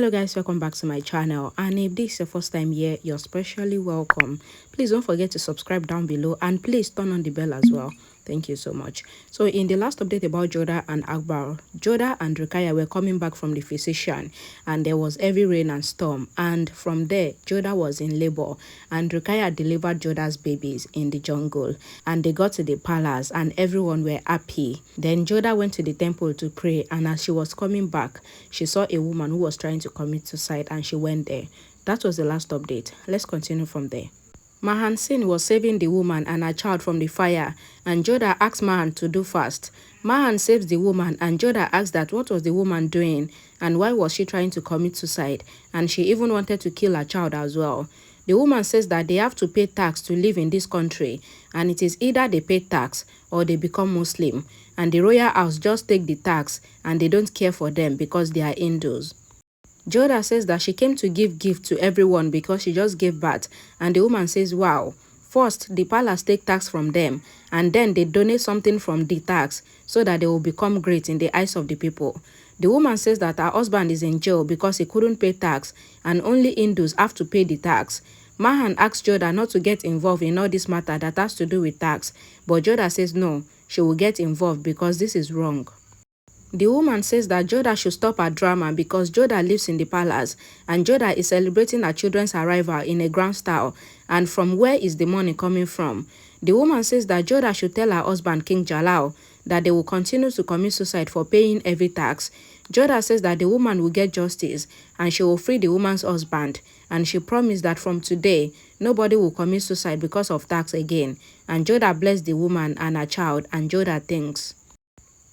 Hello guys, welcome back to my channel, and if this is your first time here, you're specially welcome. Please don't forget to subscribe down below and please turn on the bell as well. Thank you so much. So in the last update about Jodha and AKBAR, Jodha and Rukkaiya were coming back from the physician and there was heavy rain and storm, and from there Jodha was in labor and Rukkaiya delivered Jodha's babies in the jungle, and they got to the palace and everyone were happy. Then Jodha went to the temple to pray, and as she was coming back, she saw a woman who was trying to commit suicide and she went there. That was the last update. Let's continue from there. Mahan Singh was saving the woman and her child from the fire, and Jodha asked Mahan to do fast. Mahan saves the woman and Jodha asked that what was the woman doing and why was she trying to commit suicide, and she even wanted to kill her child as well. The woman says that they have to pay tax to live in this country, and it is either they pay tax or they become Muslim, and the royal house just take the tax and they don't care for them because they are Hindus. Jodha says that she came to give gift to everyone because she just gave birth, and the woman says, wow, first the palace take tax from them and then they donate something from the tax so that they will become great in the eyes of the people. The woman says that her husband is in jail because he couldn't pay tax and only Hindus have to pay the tax. Mahan asks Jodha not to get involved in all this matter that has to do with tax, but Jodha says no, she will get involved because this is wrong. The woman says that Jodha should stop her drama because Jodha lives in the palace and Jodha is celebrating her children's arrival in a grand style, and from where is the money coming from? The woman says that Jodha should tell her husband King Jalal that they will continue to commit suicide for paying every tax. Jodha says that the woman will get justice and she will free the woman's husband, and she promised that from today nobody will commit suicide because of tax again, and Jodha blessed the woman and her child, and Jodha thinks.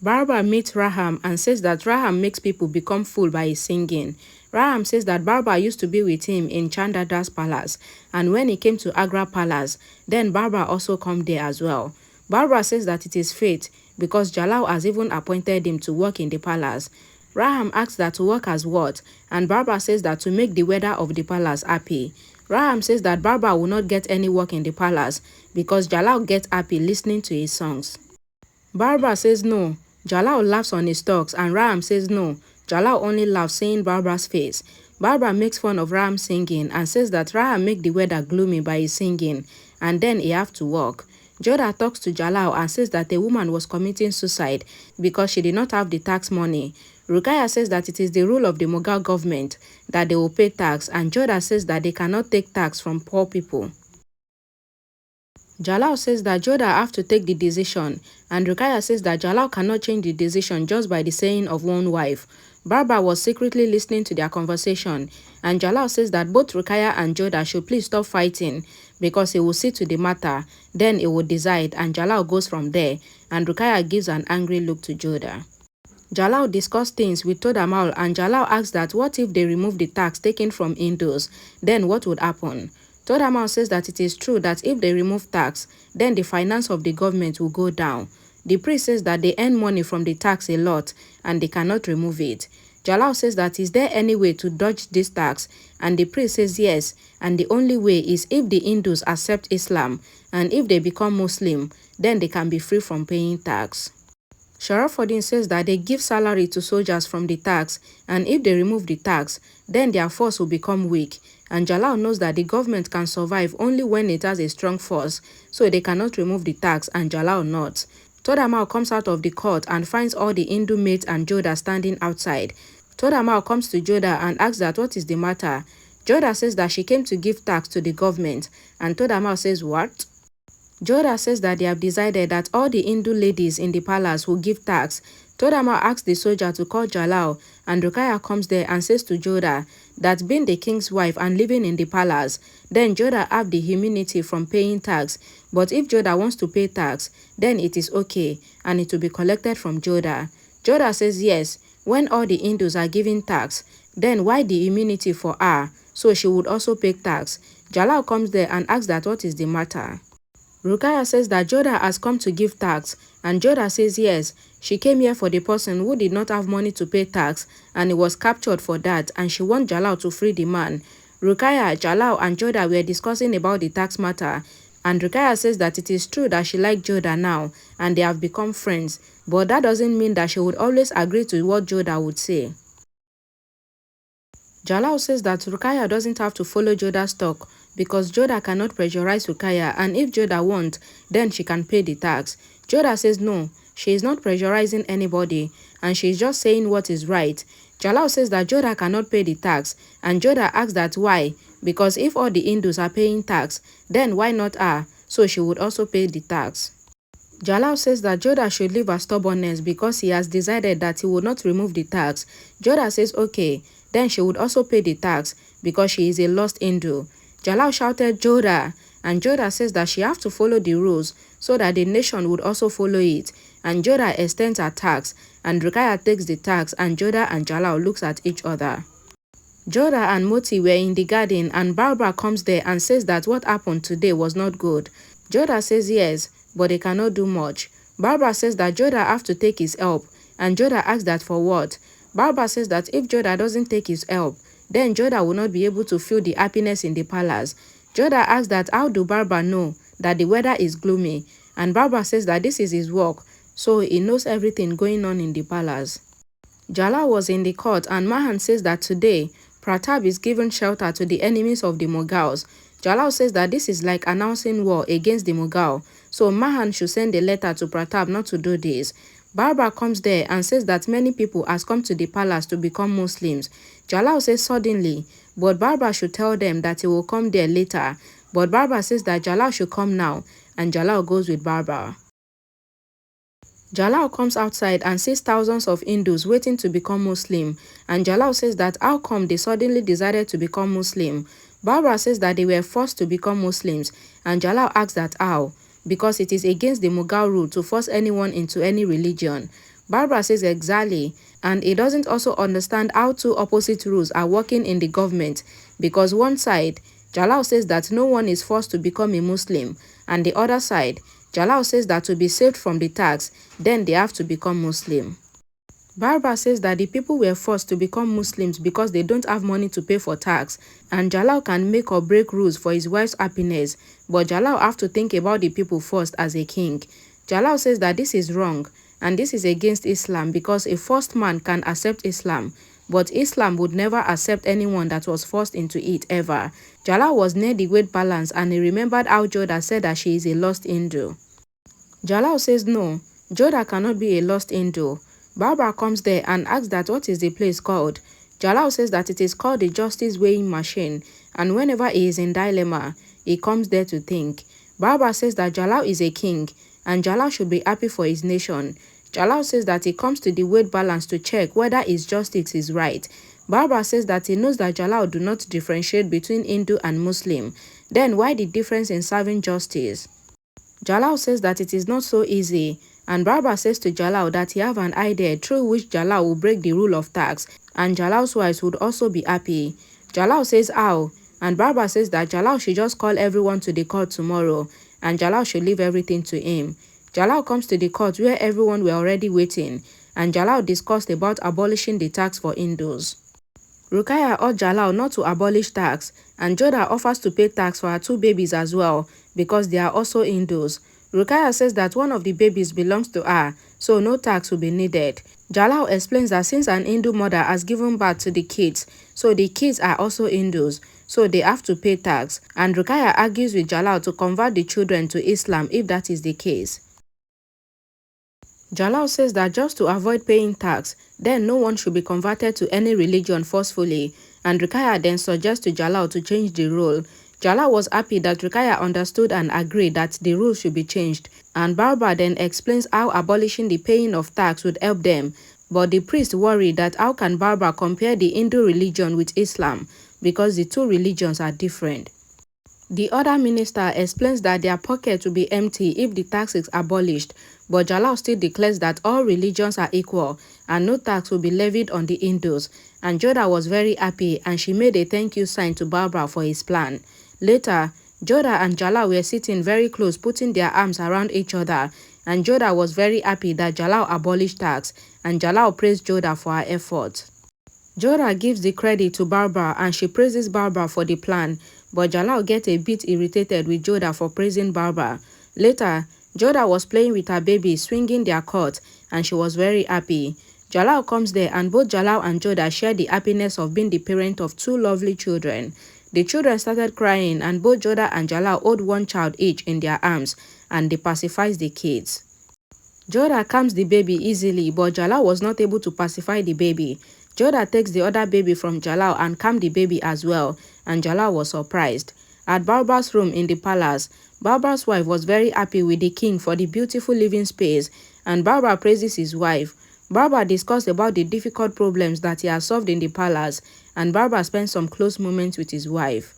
Barbara meets Raham and says that Raham makes people become fool by his singing. Raham says that Barbara used to be with him in Chandada's palace, and when he came to Agra palace, then Barbara also come there as well. Barbara says that it is fate because Jalal has even appointed him to work in the palace. Raham asks that to work as what, and Barbara says that to make the weather of the palace happy. Raham says that Barbara will not get any work in the palace because Jalal gets happy listening to his songs. Barbara says no. Jalal laughs on his talks, and Raham says no, Jalal only laughs seeing Barbara's face. Barbara makes fun of Raham singing and says that Raham make the weather gloomy by his singing, and then he have to work. Jodha talks to Jalal and says that a woman was committing suicide because she did not have the tax money. Rukkaiya says that it is the rule of the Mughal government that they will pay tax, and Jodha says that they cannot take tax from poor people. Jalal says that Jodha have to take the decision, and Rukkaiya says that Jalal cannot change the decision just by the saying of one wife. Barbara was secretly listening to their conversation, and Jalal says that both Rukkaiya and Jodha should please stop fighting because he will see to the matter, then he will decide, and Jalal goes from there, and Rukkaiya gives an angry look to Jodha. Jalal discussed things with Todamal, and Jalal asks that what if they remove the tax taken from Hindus, then what would happen? Todamal says that it is true that if they remove tax, then the finance of the government will go down. The priest says that they earn money from the tax a lot and they cannot remove it. Jalal says that is there any way to dodge this tax, and the priest says yes, and the only way is if the Hindus accept Islam, and if they become Muslim, then they can be free from paying tax. Sharafuddin says that they give salary to soldiers from the tax, and if they remove the tax, then their force will become weak, and Jalal knows that the government can survive only when it has a strong force, so they cannot remove the tax and Jalal not. Todamal comes out of the court and finds all the Hindu maids and Jodha standing outside. Todamal comes to Jodha and asks that what is the matter. Jodha says that she came to give tax to the government, and Todamal says what? Jodha says that they have decided that all the Hindu ladies in the palace will give tax. Todamal asks the soldier to call Jalal, and Rukkaiya comes there and says to Jodha that being the king's wife and living in the palace, then Jodha have the immunity from paying tax, but if Jodha wants to pay tax, then it is okay and it will be collected from Jodha. Jodha says yes, when all the Hindus are giving tax, then why the immunity for her, so she would also pay tax. Jalal comes there and asks that what is the matter. Rukkaiya says that Jodha has come to give tax, and Jodha says yes, she came here for the person who did not have money to pay tax and he was captured for that, and she wants Jalal to free the man. Rukkaiya, Jalal and Jodha were discussing about the tax matter, and Rukkaiya says that it is true that she likes Jodha now and they have become friends, but that doesn't mean that she would always agree to what Jodha would say. Jalal says that Rukkaiya doesn't have to follow Jodha's talk because Jodha cannot pressurize Rukkaiya, and if Jodha wants, then she can pay the tax. Jodha says no, she is not pressurizing anybody and she is just saying what is right. Jalal says that Jodha cannot pay the tax, and Jodha asks that why, because if all the Hindus are paying tax, then why not her, so she would also pay the tax. Jalal says that Jodha should leave her stubbornness because he has decided that he would not remove the tax. Jodha says okay, then she would also pay the tax because she is a lost Hindu. Jalal shouted Jodha, and Jodha says that she has to follow the rules so that the nation would also follow it. And Jodha extends her tax, and Rukkaiya takes the tax, and Jodha and Jalal looks at each other. Jodha and Moti were in the garden, and Barbara comes there and says that what happened today was not good. Jodha says yes, but they cannot do much. Barbara says that Jodha have to take his help, and Jodha asks that for what? Barbara says that if Jodha doesn't take his help, then Jodha will not be able to feel the happiness in the palace. Jodha asks that how do Barbara know that the weather is gloomy, and Barbara says that this is his work, so he knows everything going on in the palace. Jalal was in the court, and Mahan says that today, Pratap is giving shelter to the enemies of the Mughals. Jalal says that this is like announcing war against the Mughal, so Mahan should send a letter to Pratap not to do this. Barbara comes there and says that many people has come to the palace to become Muslims. Jalal says suddenly, but Barbara should tell them that he will come there later. But Barbara says that Jalal should come now, and Jalal goes with Barbara. Jalal comes outside and sees thousands of Hindus waiting to become Muslim, and Jalal says that how come they suddenly decided to become Muslim. Barbara says that they were forced to become Muslims, and Jalal asks that how, because it is against the Mughal rule to force anyone into any religion. Barbara says exactly, and he doesn't also understand how two opposite rules are working in the government, because one side, Jalal says that no one is forced to become a Muslim, and the other side, Jalal says that to be saved from the tax, then they have to become Muslim. Barbara says that the people were forced to become Muslims because they don't have money to pay for tax, and Jalal can make or break rules for his wife's happiness, but Jalal have to think about the people first as a king. Jalal says that this is wrong, and this is against Islam because a forced man can accept Islam, but Islam would never accept anyone that was forced into it ever. Jalal was near the weight balance, and he remembered how Jodha said that she is a lost Hindu. Jalal says no, Jodha cannot be a lost Hindu. Barbara comes there and asks that what is the place called. Jalal says that it is called the justice weighing machine, and whenever he is in dilemma, he comes there to think. Barbara says that Jalal is a king, and Jalal should be happy for his nation. Jalal says that he comes to the weight balance to check whether his justice is right. Barbara says that he knows that Jalal do not differentiate between Hindu and Muslim. Then why the difference in serving justice? Jalal says that it is not so easy, and Barbara says to Jalal that he have an idea through which Jalal will break the rule of tax, and Jalal's wives would also be happy. Jalal says how, and Barbara says that Jalal should just call everyone to the court tomorrow, and Jalal should leave everything to him. Jalal comes to the court where everyone were already waiting, and Jalal discussed about abolishing the tax for Hindus. Rukkaiya urged Jalal not to abolish tax, and Jodha offers to pay tax for her two babies as well, because they are also Hindus. Rukkaiya says that one of the babies belongs to her, so no tax will be needed. Jalal explains that since an Hindu mother has given birth to the kids, so the kids are also Hindus, so they have to pay tax, and Rukkaiya argues with Jalal to convert the children to Islam if that is the case. Jalal says that just to avoid paying tax, then no one should be converted to any religion forcefully, and Rukkaiya then suggests to Jalal to change the rule. Jalal was happy that Rukkaiya understood and agreed that the rule should be changed, and Barbara then explains how abolishing the paying of tax would help them, but the priest worried that how can Barbara compare the Hindu religion with Islam, because the two religions are different. The other minister explains that their pocket will be empty if the tax is abolished, but Jalal still declares that all religions are equal and no tax will be levied on the Hindus, and Jodha was very happy and she made a thank you sign to Barbara for his plan. Later, Jodha and Jalal were sitting very close, putting their arms around each other, and Jodha was very happy that Jalal abolished tax, and Jalal praised Jodha for her efforts. Jodha gives the credit to Barbara and she praises Barbara for the plan, but Jalal gets a bit irritated with Jodha for praising Barbara. Later, Jodha was playing with her baby, swinging their court, and she was very happy. Jalal comes there and both Jalal and Jodha share the happiness of being the parent of 2 lovely children. The children started crying and both Jodha and Jalal hold one child each in their arms and they pacifies the kids. Jodha calms the baby easily, but Jalal was not able to pacify the baby. Jodha takes the other baby from Jalal and calmed the baby as well, and Jalal was surprised. At Barbar's room in the palace, Barbar's wife was very happy with the king for the beautiful living space, and Barbar praises his wife. Barbar discussed about the difficult problems that he has solved in the palace, and Barbar spent some close moments with his wife.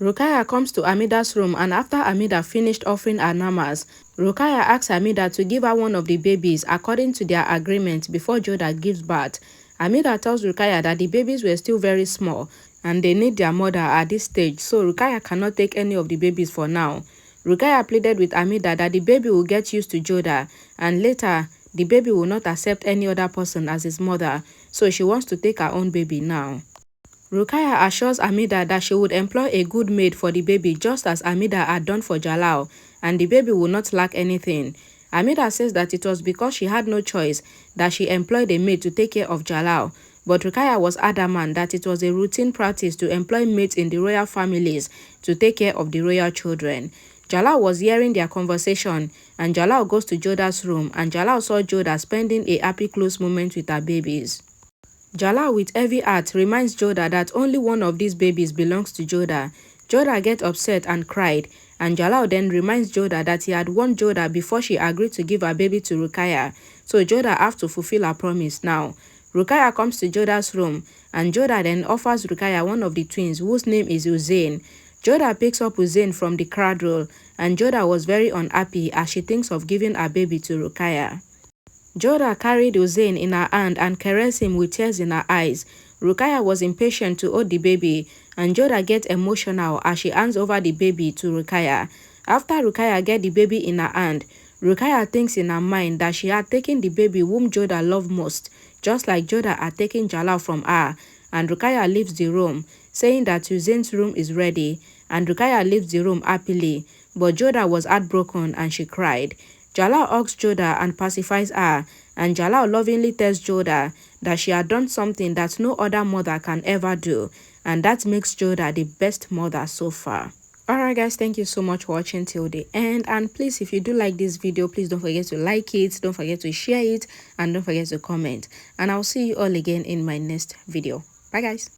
Rukkaiya comes to Amida's room, and after Amida finished offering her namas, Rukkaiya asks Amida to give her one of the babies according to their agreement before Jodha gives birth. Amida tells Rukkaiya that the babies were still very small and they need their mother at this stage, so Rukkaiya cannot take any of the babies for now. Rukkaiya pleaded with Amida that the baby will get used to Jodha and later the baby will not accept any other person as his mother, so she wants to take her own baby now. Rukkaiya assures Amida that she would employ a good maid for the baby just as Amida had done for Jalal, and the baby will not lack anything. Amida says that it was because she had no choice that she employed a maid to take care of Jalal, but Rukkaiya was adamant that it was a routine practice to employ maids in the royal families to take care of the royal children. Jalal was hearing their conversation, and Jalal goes to Jodha's room, and Jalal saw Jodha spending a happy close moment with her babies. Jalal with heavy heart reminds Jodha that only one of these babies belongs to Jodha. Jodha gets upset and cried, and Jalal then reminds Jodha that he had warned Jodha before she agreed to give her baby to Rukkaiya, so Jodha has to fulfill her promise now. Rukkaiya comes to Jodha's room, and Jodha then offers Rukkaiya one of the twins whose name is Hussein. Jodha picks up Hussein from the cradle, and Jodha was very unhappy as she thinks of giving her baby to Rukkaiya. Jodha carried Hussein in her hand and caressed him with tears in her eyes. Rukkaiya was impatient to hold the baby, and Jodha gets emotional as she hands over the baby to Rukkaiya. After Rukkaiya gets the baby in her hand, Rukkaiya thinks in her mind that she had taken the baby whom Jodha loved most, just like Jodha had taken Jalal from her, and Rukkaiya leaves the room, saying that Hussein's room is ready, and Rukkaiya leaves the room happily, but Jodha was heartbroken and she cried. Jalal hugs Jodha and pacifies her, and Jalal lovingly tells Jodha that she had done something that no other mother can ever do, and that makes Jodha the best mother so far. Alright guys, thank you so much for watching till the end, and please, if you do like this video, please don't forget to like it, don't forget to share it, and don't forget to comment, and I'll see you all again in my next video. Bye guys.